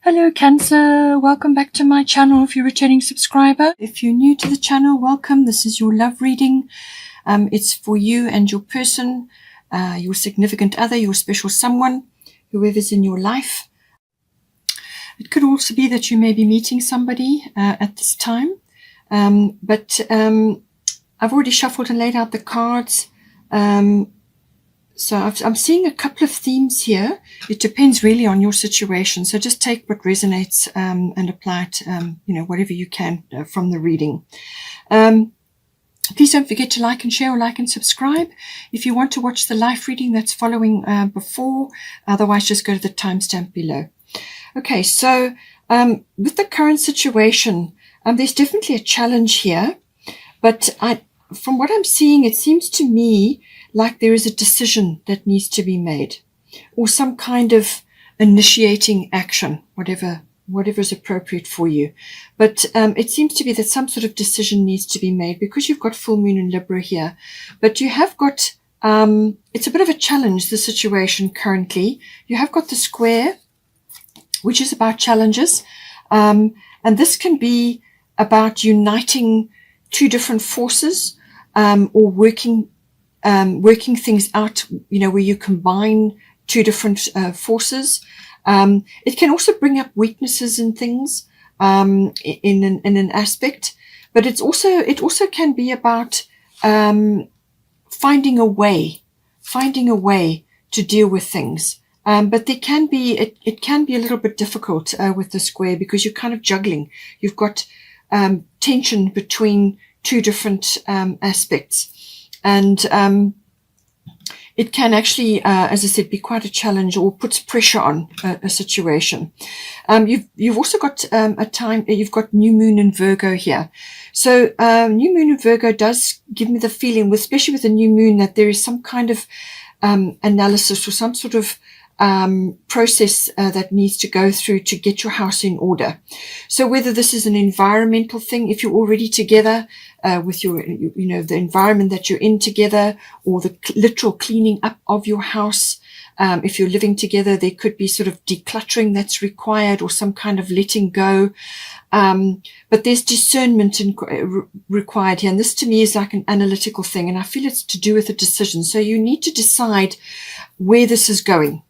Hello Cancer, welcome back to my channel if you're a returning subscriber. If you're new to the channel, welcome. This is your love reading. It's for you and your person, your significant other, your special someone, whoever's in your life. It could also be that you may be meeting somebody at this time. But I've already shuffled and laid out the cards. So I'm seeing a couple of themes here. It depends really on your situation. So just take what resonates and apply it, whatever you can from the reading. Please don't forget to like and share or like and subscribe. If you want to watch the live reading that's following before, otherwise just go to the timestamp below. Okay, so with the current situation, there's definitely a challenge here. But from what I'm seeing, it seems to me like there is a decision that needs to be made, or some kind of initiating action, whatever is appropriate for you. But it seems to be that some sort of decision needs to be made because you've got full moon in Libra here. But you have got, it's a bit of a challenge, the situation currently. You have got the square, which is about challenges. And this can be about uniting two different forces, or working things out, where you combine two different forces. It can also bring up weaknesses in things, in an aspect, but it also can be about finding a way to deal with things. But there can be it can be a little bit difficult with the square, because you're kind of juggling. You've got tension between two different aspects. And it can actually, as I said, be quite a challenge, or puts pressure on a situation. You've also got you've got new moon in Virgo here. So new moon in Virgo does give me the feeling, especially with the new moon, that there is some kind of analysis or some sort of process that needs to go through to get your house in order. So whether this is an environmental thing, if you're already together with your, the environment that you're in together, or the literal cleaning up of your house. If you're living together, there could be sort of decluttering that's required, or some kind of letting go. But there's discernment required here. And this to me is like an analytical thing. And I feel it's to do with a decision. So you need to decide where this is going.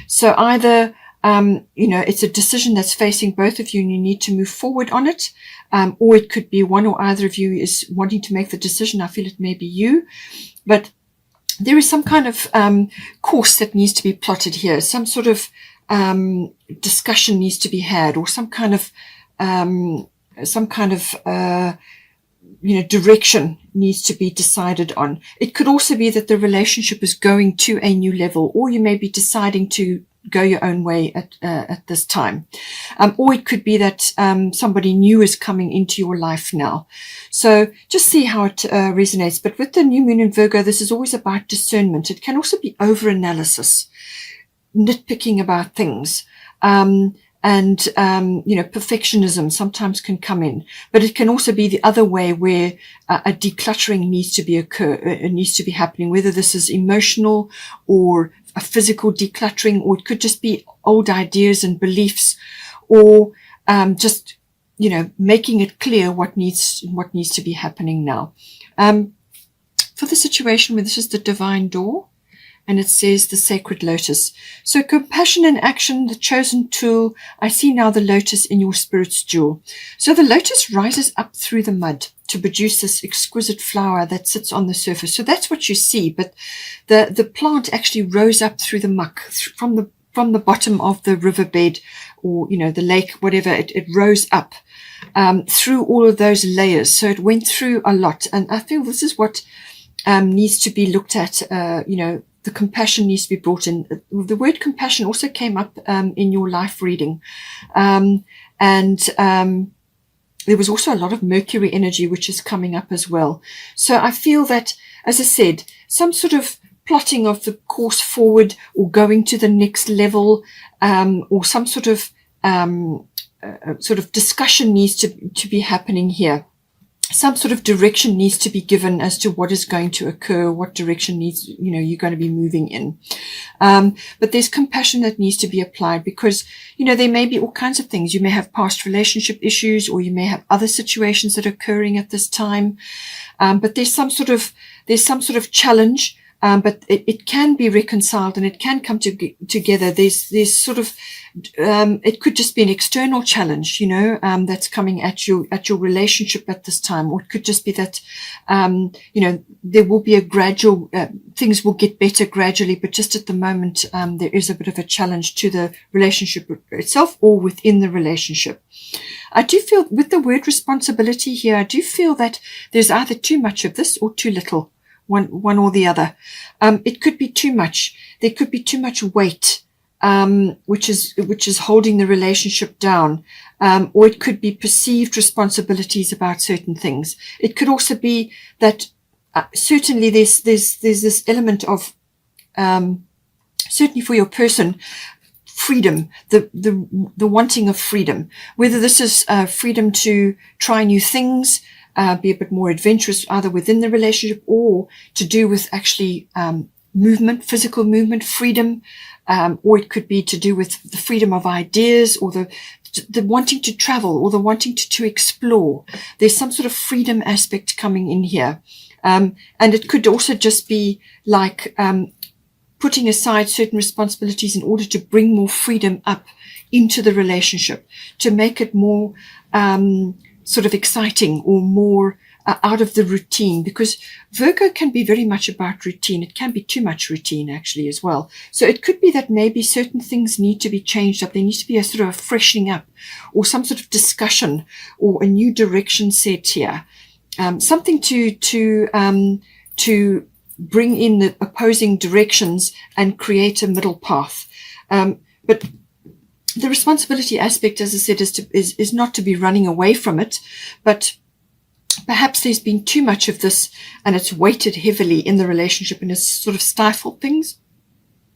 So either, it's a decision that's facing both of you and you need to move forward on it. Or it could be one or either of you is wanting to make the decision. I feel it may be you, but there is some kind of course that needs to be plotted here. Some sort of discussion needs to be had, or some kind of direction needs to be decided on. It could also be that the relationship is going to a new level, or you may be deciding to go your own way at this time. Or it could be that somebody new is coming into your life now. So just see how it resonates. But with the new moon in Virgo, this is always about discernment. It can also be over-analysis, nitpicking about things. Perfectionism sometimes can come in, but it can also be the other way, where a decluttering needs to be happening, whether this is emotional or a physical decluttering, or it could just be old ideas and beliefs, or just making it clear what needs to be happening now. For the situation where this is the divine door, and it says the sacred lotus. So compassion in action, the chosen tool. I see now the lotus in your spirit's jewel. So the lotus rises up through the mud to produce this exquisite flower that sits on the surface. So that's what you see. But the plant actually rose up through the muck, from the bottom of the riverbed, or, the lake, whatever. It rose up through all of those layers. So it went through a lot. And I feel this is what needs to be looked at, the compassion needs to be brought in. The word compassion also came up in your life reading. There was also a lot of Mercury energy, which is coming up as well. So I feel that, as I said, some sort of plotting of the course forward, or going to the next level, or some sort of discussion needs to be happening here. some sort of direction needs to be given as to what is going to occur, what direction needs, you're going to be moving in. But there's compassion that needs to be applied because, there may be all kinds of things. You may have past relationship issues, or you may have other situations that are occurring at this time. But there's some sort of challenge. But it can be reconciled and it can come together. There's sort of, it could just be an external challenge, that's coming at your relationship at this time. Or it could just be that, there will be a gradual, things will get better gradually, but just at the moment, there is a bit of a challenge to the relationship itself or within the relationship. I do feel with the word responsibility here, I do feel that there's either too much of this or too little. One or the other. It could be too much. There could be too much weight, which is holding the relationship down. Or it could be perceived responsibilities about certain things. It could also be that certainly there's this element of certainly for your person, freedom, the wanting of freedom. Whether this is freedom to try new things, be a bit more adventurous either within the relationship or to do with actually movement, physical movement, freedom, or it could be to do with the freedom of ideas or the wanting to travel or the wanting to explore. There's some sort of freedom aspect coming in here. And it could also just be like putting aside certain responsibilities in order to bring more freedom up into the relationship, to make it more sort of exciting or more out of the routine, because Virgo can be very much about routine. It can be too much routine actually as well. So it could be that maybe certain things need to be changed up. There needs to be a sort of a freshening up or some sort of discussion or a new direction set here. Something to bring in the opposing directions and create a middle path. But the responsibility aspect, as I said, is not to be running away from it, but perhaps there's been too much of this and it's weighted heavily in the relationship and it's sort of stifled things.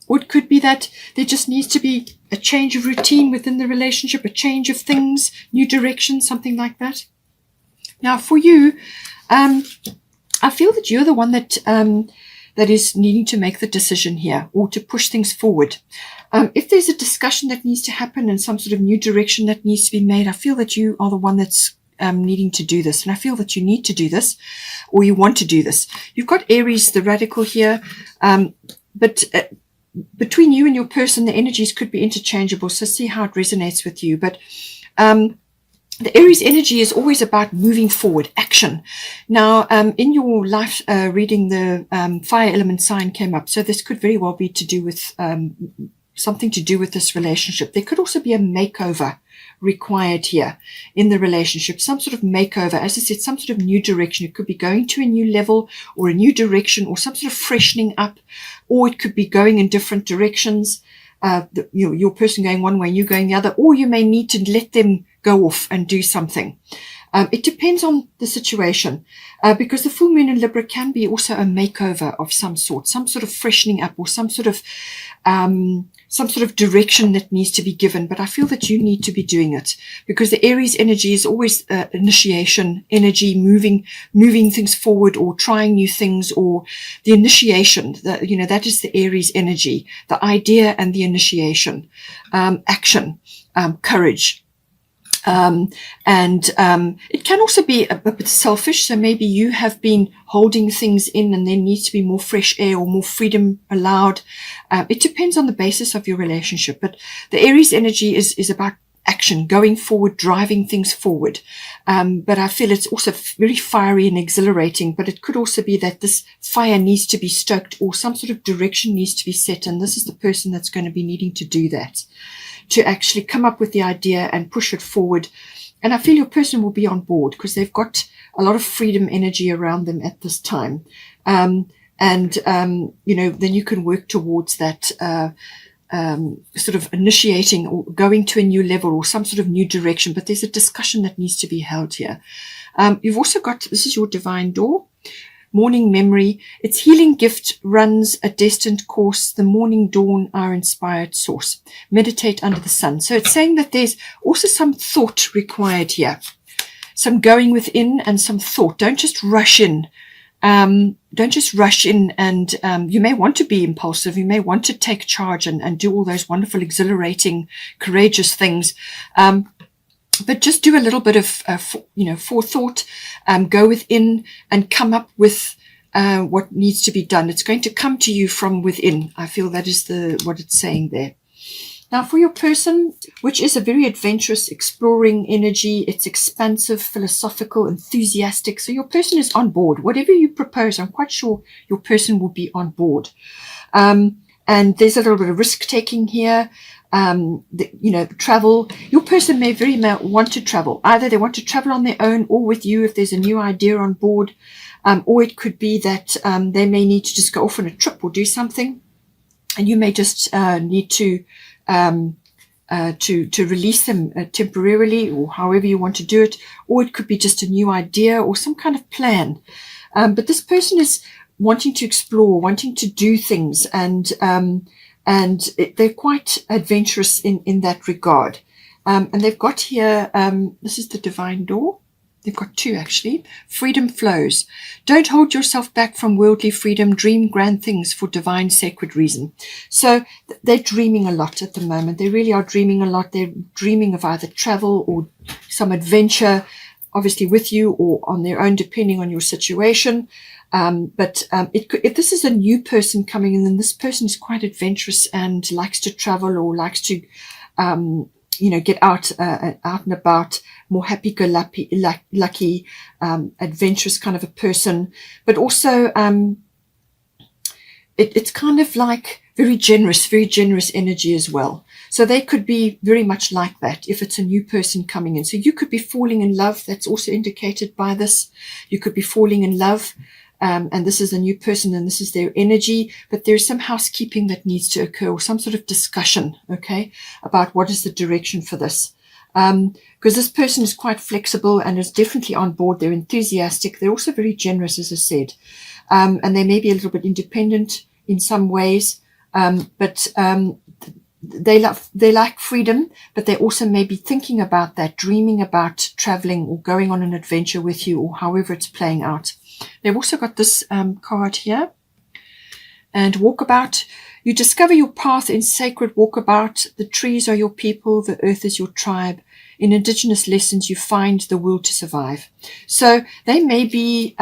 Or it could be that there just needs to be a change of routine within the relationship, a change of things, new direction, something like that. Now for you, I feel that you're the one that is needing to make the decision here or to push things forward. If there's a discussion that needs to happen and some sort of new direction that needs to be made, I feel that you are the one that's needing to do this. And I feel that you need to do this or you want to do this. You've got Aries, the radical here, but between you and your person, the energies could be interchangeable. So see how it resonates with you. But the Aries energy is always about moving forward, action. Now, in your life reading, the fire element sign came up. So this could very well be to do with something to do with this relationship. There could also be a makeover required here in the relationship, some sort of makeover. As I said, some sort of new direction. It could be going to a new level or a new direction or some sort of freshening up, or it could be going in different directions. Your person going one way and you going the other, or you may need to let them go off and do something. It depends on the situation, because the full moon in Libra can be also a makeover of some sort of freshening up or some sort of direction that needs to be given. But I feel that you need to be doing it, because the Aries energy is always initiation energy, moving things forward or trying new things, or the initiation. That is the Aries energy, the idea and the initiation, action, courage. It can also be a bit selfish. So maybe you have been holding things in and there needs to be more fresh air or more freedom allowed. It depends on the basis of your relationship, but the Aries energy is about action, going forward, driving things forward. But I feel it's also very fiery and exhilarating, but it could also be that this fire needs to be stoked or some sort of direction needs to be set. And this is the person that's going to be needing to do that, to actually come up with the idea and push it forward. And I feel your person will be on board because they've got a lot of freedom energy around them at this time. Then you can work towards that, sort of initiating or going to a new level or some sort of new direction. But there's a discussion that needs to be held here. You've also got, this is your divine door. Morning memory. Its healing gift runs a destined course. The morning dawn, our inspired source. Meditate under the sun. So it's saying that there's also some thought required here. some going within and some thought. Don't just rush in. Don't just rush in, and you may want to be impulsive. You may want to take charge and do all those wonderful, exhilarating, courageous things. But just do a little bit of, forethought, go within and come up with what needs to be done. It's going to come to you from within. I feel that is what it's saying there. Now, for your person, which is a very adventurous, exploring energy, it's expansive, philosophical, enthusiastic. So your person is on board. Whatever you propose, I'm quite sure your person will be on board. And there's a little bit of risk-taking here. Travel. Your person may very much want to travel. Either they want to travel on their own or with you if there's a new idea on board. Or it could be that they may need to just go off on a trip or do something. And you may just need to release them temporarily, or however you want to do it, or it could be just a new idea or some kind of plan. But this person is wanting to explore, wanting to do things, and they're quite adventurous in that regard. And they've got here, this is the divine door. They've got two, actually. Freedom flows. Don't hold yourself back from worldly freedom. Dream grand things for divine sacred reason. So they're dreaming a lot at the moment. They really are dreaming a lot. They're dreaming of either travel or some adventure, obviously with you or on their own, depending on your situation. If this is a new person coming in, then this person is quite adventurous and likes to travel or likes to, get out and about, more happy-go-lucky, adventurous kind of a person. But also, it's kind of like very generous energy as well. So they could be very much like that if it's a new person coming in. So you could be falling in love. That's also indicated by this. You could be falling in love. And this is a new person and this is their energy, but there's some housekeeping that needs to occur or some sort of discussion, okay, about what is the direction for this. Because this person is quite flexible and is definitely on board. They're enthusiastic. They're also very generous, as I said. And they may be a little bit independent in some ways. But they like freedom, but they also may be thinking about that, dreaming about traveling or going on an adventure with you or however it's playing out. They've also got this card here. And walkabout. You discover your path in sacred walkabout. The trees are your people. The earth is your tribe. In indigenous lessons, you find the will to survive. So they may be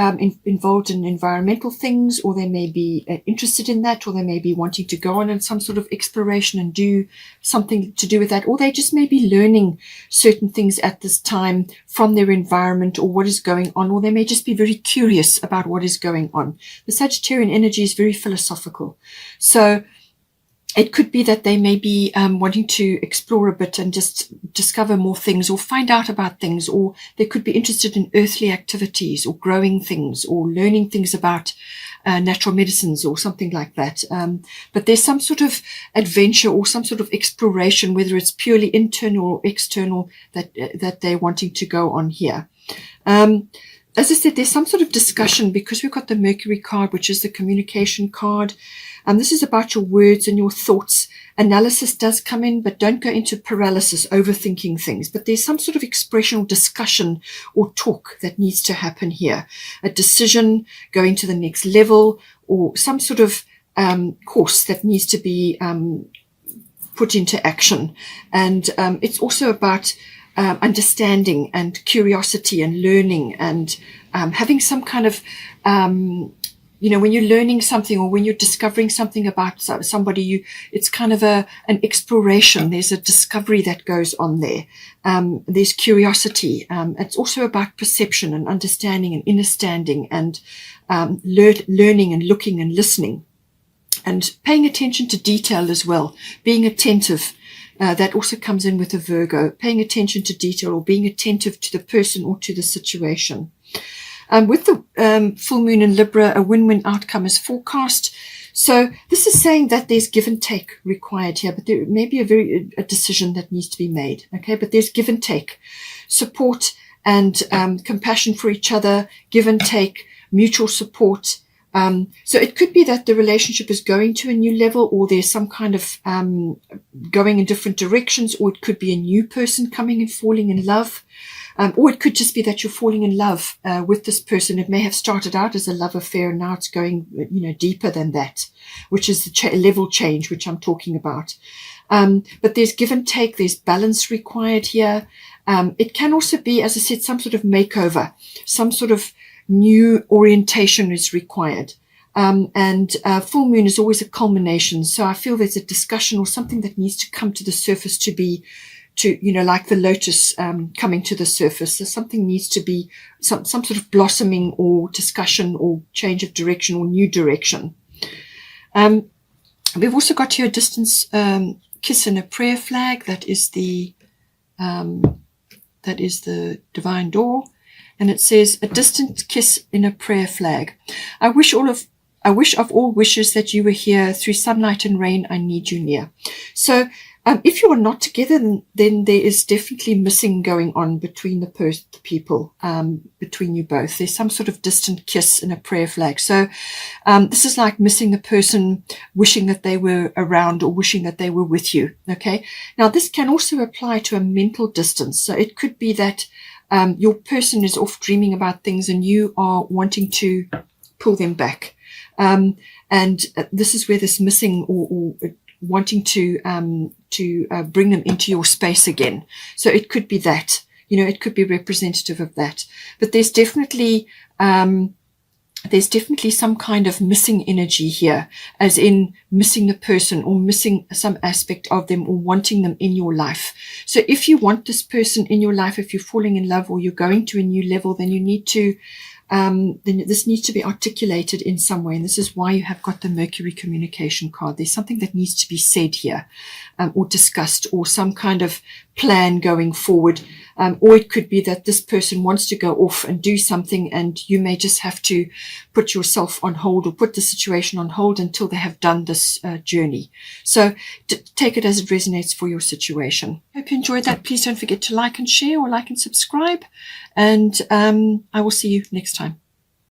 involved in environmental things, or they may be interested in that, or they may be wanting to go on in some sort of exploration and do something to do with that, or they just may be learning certain things at this time from their environment or what is going on, or they may just be very curious about what is going on. The Sagittarian energy is very philosophical. So it could be that they may be wanting to explore a bit and just discover more things or find out about things, or they could be interested in earthly activities or growing things or learning things about natural medicines or something like that. But there's some sort of adventure or some sort of exploration, whether it's purely internal or external, that they're wanting to go on here. As I said, there's some sort of discussion because we've got the Mercury card, which is the communication card. This is about your words and your thoughts. Analysis does come in, but don't go into paralysis, overthinking things. But there's some sort of expression or discussion or talk that needs to happen here. A decision going to the next level or some sort of course that needs to be put into action. And it's also about understanding and curiosity and learning and having some kind of when you're learning something or when you're discovering something about somebody, it's kind of an exploration. There's a discovery that goes on there. There's curiosity. It's also about perception and understanding and understanding and learning and looking and listening and paying attention to detail as well, being attentive. That also comes in with a Virgo, paying attention to detail or being attentive to the person or to the situation. With the full moon in Libra, a win-win outcome is forecast. So this is saying that there's give and take required here, but there may be a decision that needs to be made. Okay, but there's give and take, support and compassion for each other, give and take, mutual support. So it could be that the relationship is going to a new level, or there's some kind of going in different directions, or it could be a new person coming and falling in love. Or it could just be that you're falling in love with this person. It may have started out as a love affair and now it's going, deeper than that, which is the level change, which I'm talking about. But there's give and take. There's balance required here. It can also be, as I said, some sort of makeover, some sort of new orientation is required. And full moon is always a culmination. So I feel there's a discussion or something that needs to come to the surface like the lotus coming to the surface. So something needs to be some sort of blossoming or discussion or change of direction or new direction. We've also got here a distance kiss and a prayer flag. That is the divine door. And it says, a distant kiss in a prayer flag. I wish of all wishes that you were here. Through sunlight and rain, I need you near. So if you are not together, then there is definitely missing going on between the people, between you both. There's some sort of distant kiss in a prayer flag. So this is like missing the person, wishing that they were around or wishing that they were with you. Okay. Now, this can also apply to a mental distance. So it could be that your person is off dreaming about things and you are wanting to pull them back. And this is where this missing or wanting to bring them into your space again. So it could be that, it could be representative of that. But there's definitely some kind of missing energy here, as in missing the person or missing some aspect of them or wanting them in your life. So if you want this person in your life, if you're falling in love or you're going to a new level, then you need to then this needs to be articulated in some way. And this is why you have got the Mercury communication card. There's something that needs to be said here, or discussed, or some kind of plan going forward. Or it could be that this person wants to go off and do something and you may just have to put yourself on hold or put the situation on hold until they have done this journey. So take it as it resonates for your situation. Hope you enjoyed that. Please don't forget to like and share or like and subscribe. And I will see you next time.